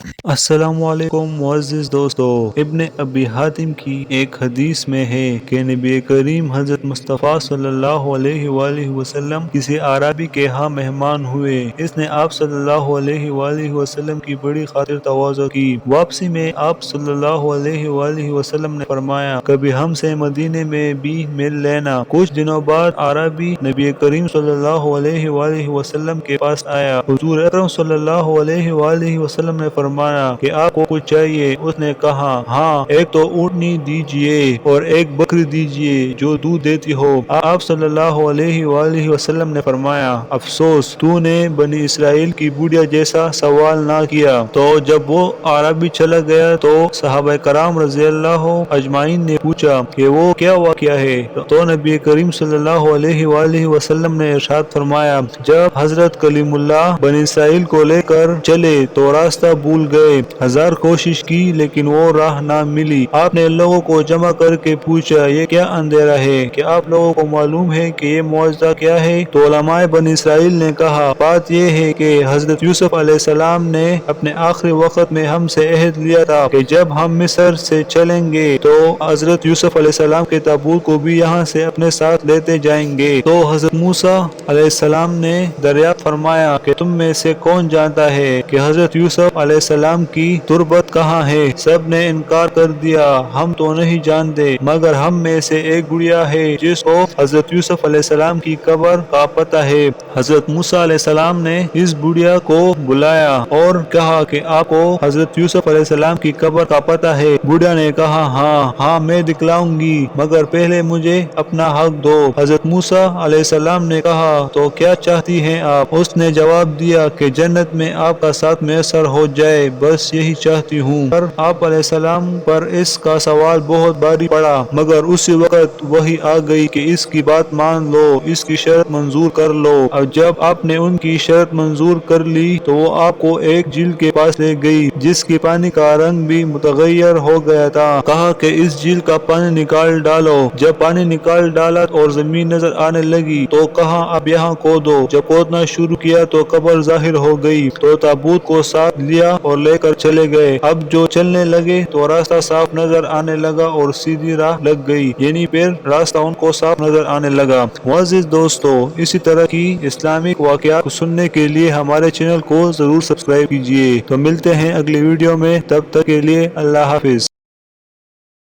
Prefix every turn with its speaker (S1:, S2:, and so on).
S1: السلام علیکم معزز دوستو، ابن ابی حاتم کی ایک حدیث میں ہے کہ نبی کریم حضرت مصطفیٰ صلی اللہ علیہ وآلہ وسلم کسی اعرابی کے ہاں مہمان ہوئے۔ اس نے آپ صلی اللہ علیہ وآلہ وسلم کی بڑی خاطر تواضع کی۔ واپسی میں آپ صلی اللہ علیہ وآلہ وسلم نے فرمایا، کبھی ہم سے مدینے میں بھی مل لینا۔ کچھ دنوں بعد اعرابی نبی کریم صلی اللہ علیہ وآلہ وسلم کے پاس آیا۔ حضور اکرم صلی اللہ علیہ وآلہ وسلم نے فرمایا کہ آپ کو کچھ چاہیے؟ اس نے کہا، ہاں، ایک تو اونٹنی دیجئے اور ایک بکری دیجئے جو دودھ دیتی ہو۔ آپ صلی اللہ علیہ وآلہ وسلم نے فرمایا، افسوس، تو نے بنی اسرائیل کی بڑھیا جیسا سوال نہ کیا۔ تو جب وہ اعرابی چلا گیا تو صحابہ کرام رضی اللہ اجمعین نے پوچھا کہ وہ کیا واقعہ ہے؟ تو نبی کریم صلی اللہ علیہ وآلہ وسلم نے ارشاد فرمایا، جب حضرت کلیم اللہ بنی اسرائیل کو لے کر چلے تو راستہ بھول گئے، ہزار کوشش کی لیکن وہ راہ نہ ملی۔ آپ نے لوگوں کو جمع کر کے پوچھا، یہ کیا اندھیرا ہے؟ کیا آپ لوگوں کو معلوم ہے کہ یہ معجزہ کیا ہے؟ تو علماء بنی اسرائیل نے کہا، بات یہ ہے کہ حضرت یوسف علیہ السلام نے اپنے آخری وقت میں ہم سے عہد لیا تھا کہ جب ہم مصر سے چلیں گے تو حضرت یوسف علیہ السلام کے تابوت کو بھی یہاں سے اپنے ساتھ لیتے جائیں گے۔ تو حضرت موسیٰ علیہ السلام نے دریافت فرمایا کہ تم میں سے کون جانتا ہے کہ حضرت یوسف علیہ السلام کی تربت کہاں ہے؟ سب نے انکار کر دیا، ہم تو نہیں جانتے، مگر ہم میں سے ایک گڑیا ہے جس کو حضرت یوسف علیہ السلام کی قبر کا پتہ ہے۔ حضرت موسیٰ علیہ السلام نے اس بڑیا کو بلایا اور کہا کہ آپ کو حضرت یوسف علیہ السلام کی قبر کا پتہ ہے؟ بڑیا نے کہا، ہاں میں دکھلاؤں گی، مگر پہلے مجھے اپنا حق دو۔ حضرت موسیٰ علیہ السلام نے کہا، تو کیا چاہتی ہیں آپ؟ اس نے جواب دیا کہ جنت میں آپ کا ساتھ میسر ہو جائے، بس یہی چاہتی ہوں۔ پر آپ علیہ السلام پر اس کا سوال بہت بھاری پڑا، مگر اسی وقت وحی آ گئی کہ اس کی بات مان لو، اس کی شرط منظور کر لو۔ اور جب آپ نے ان کی شرط منظور کر لی تو وہ آپ کو ایک جھیل کے پاس لے گئی جس کی پانی کا رنگ بھی متغیر ہو گیا تھا۔ کہا کہ اس جھیل کا پانی نکال ڈالو۔ جب پانی نکال ڈالا اور زمین نظر آنے لگی تو کہا، اب یہاں کھودو۔ جب کھودنا شروع کیا تو قبر ظاہر ہو گئی، تو تابوت کو ساتھ لیا اور لے کر چلے گئے۔ اب جو چلنے لگے تو راستہ صاف نظر آنے لگا اور سیدھی راہ لگ گئی، یعنی پھر راستہ ان کو صاف نظر آنے لگا۔ معزز دوستو، اسی طرح کی اسلامک واقعات کو سننے کے لیے ہمارے چینل کو ضرور سبسکرائب کیجیے۔ تو ملتے ہیں اگلی ویڈیو میں، تب تک کے لیے اللہ حافظ۔